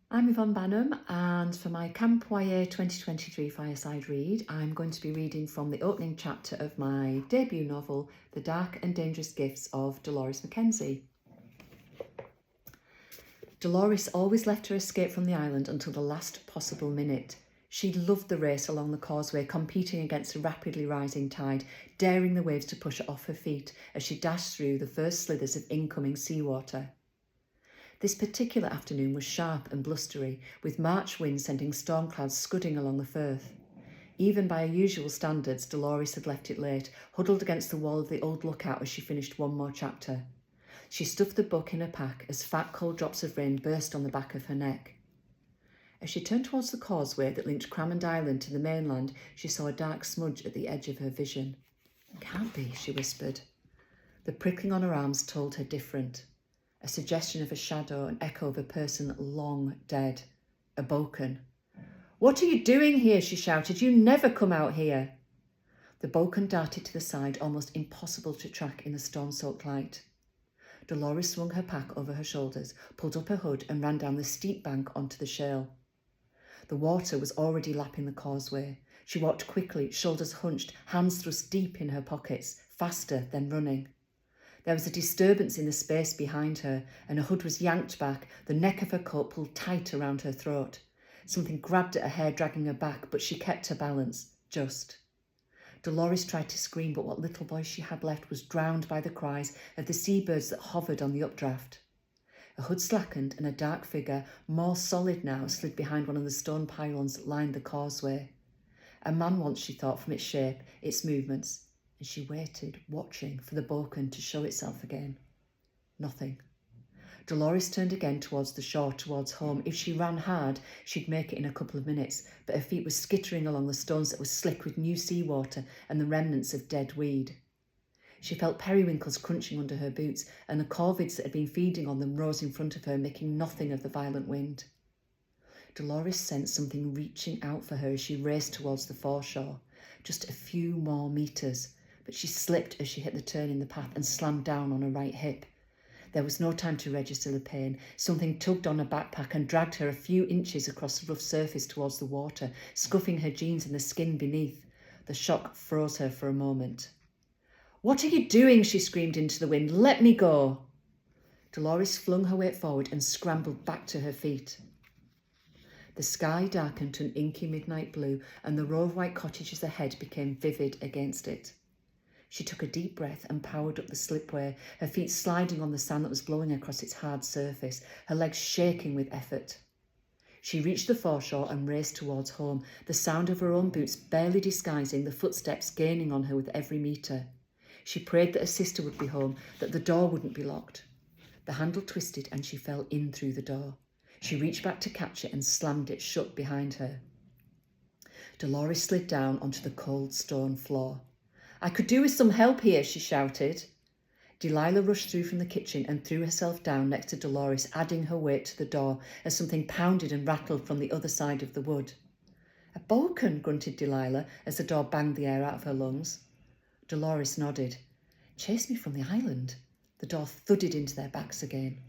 I'm Yvonne Banham, and for my Camp YA 2023 Fireside read, I'm going to be reading from the opening chapter of my debut novel, The Dark and Dangerous Gifts of Delores Mackenzie. Delores always left her escape from the island until the last possible minute. She loved the race along the causeway, competing against a rapidly rising tide, daring the waves to push her off her feet as she dashed through the first slithers of incoming seawater. This particular afternoon was sharp and blustery, with March winds sending storm clouds scudding along the firth. Even by her usual standards, Delores had left it late, huddled against the wall of the old lookout as she finished one more chapter. She stuffed the book in her pack as fat cold drops of rain burst on the back of her neck. As she turned towards the causeway that linked Crammond Island to the mainland, she saw a dark smudge at the edge of her vision. "Can't be," she whispered. The prickling on her arms told her different. A suggestion of a shadow, an echo of a person long dead. A Boken. "What are you doing here?" she shouted. "You never come out here." The Boken darted to the side, almost impossible to track in the storm-soaked light. Delores swung her pack over her shoulders, pulled up her hood and ran down the steep bank onto the shale. The water was already lapping the causeway. She walked quickly, shoulders hunched, hands thrust deep in her pockets, faster than running. There was a disturbance in the space behind her, and her hood was yanked back, the neck of her coat pulled tight around her throat. Something grabbed at her hair, dragging her back, but she kept her balance, just. Delores tried to scream, but what little voice she had left was drowned by the cries of the seabirds that hovered on the updraft. Her hood slackened, and a dark figure, more solid now, slid behind one of the stone pylons that lined the causeway. A man once, she thought, from its shape, its movements, and she waited, watching for the Boken to show itself again. Nothing. Delores turned again towards the shore, towards home. If she ran hard, she'd make it in a couple of minutes, but her feet were skittering along the stones that were slick with new seawater and the remnants of dead weed. She felt periwinkles crunching under her boots, and the corvids that had been feeding on them rose in front of her, making nothing of the violent wind. Delores sensed something reaching out for her as she raced towards the foreshore. Just a few more metres, but she slipped as she hit the turn in the path and slammed down on her right hip. There was no time to register the pain. Something tugged on her backpack and dragged her a few inches across the rough surface towards the water, scuffing her jeans and the skin beneath. The shock froze her for a moment. "What are you doing?" she screamed into the wind. "Let me go." Delores flung her weight forward and scrambled back to her feet. The sky darkened to an inky midnight blue, and the row of white cottages ahead became vivid against it. She took a deep breath and powered up the slipway, her feet sliding on the sand that was blowing across its hard surface, her legs shaking with effort. She reached the foreshore and raced towards home, the sound of her own boots barely disguising the footsteps gaining on her with every metre. She prayed that her sister would be home, that the door wouldn't be locked. The handle twisted and she fell in through the door. She reached back to catch it and slammed it shut behind her. Delores slid down onto the cold stone floor. "I could do with some help here," she shouted. Delilah rushed through from the kitchen and threw herself down next to Delores, adding her weight to the door as something pounded and rattled from the other side of the wood. "A Boken," grunted Delilah as the door banged the air out of her lungs. Delores nodded. "Chased me from the island." The door thudded into their backs again.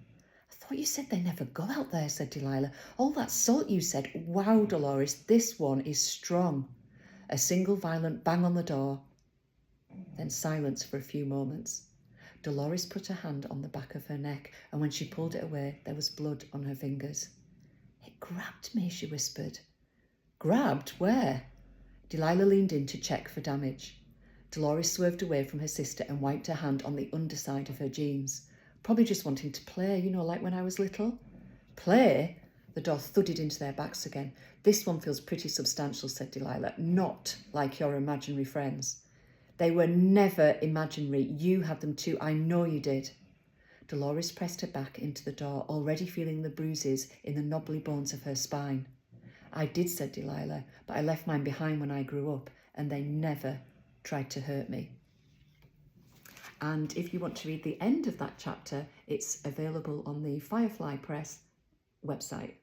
"I thought you said they never go out there," said Delilah. "All that salt you said. Wow, Delores, this one is strong." A single violent bang on the door, then silence for a few moments. Delores put her hand on the back of her neck, and when she pulled it away, there was blood on her fingers. "It grabbed me," she whispered. "Grabbed? Where?" Delilah leaned in to check for damage. Delores swerved away from her sister and wiped her hand on the underside of her jeans. "Probably just wanting to play, like when I was little." "Play?" The door thudded into their backs again. "This one feels pretty substantial," said Delilah. "Not like your imaginary friends." "They were never imaginary. You had them too. I know you did." Delores pressed her back into the door, already feeling the bruises in the knobbly bones of her spine. "I did," said Delilah, "but I left mine behind when I grew up, and they never tried to hurt me." And if you want to read the end of that chapter, it's available on the Firefly Press website.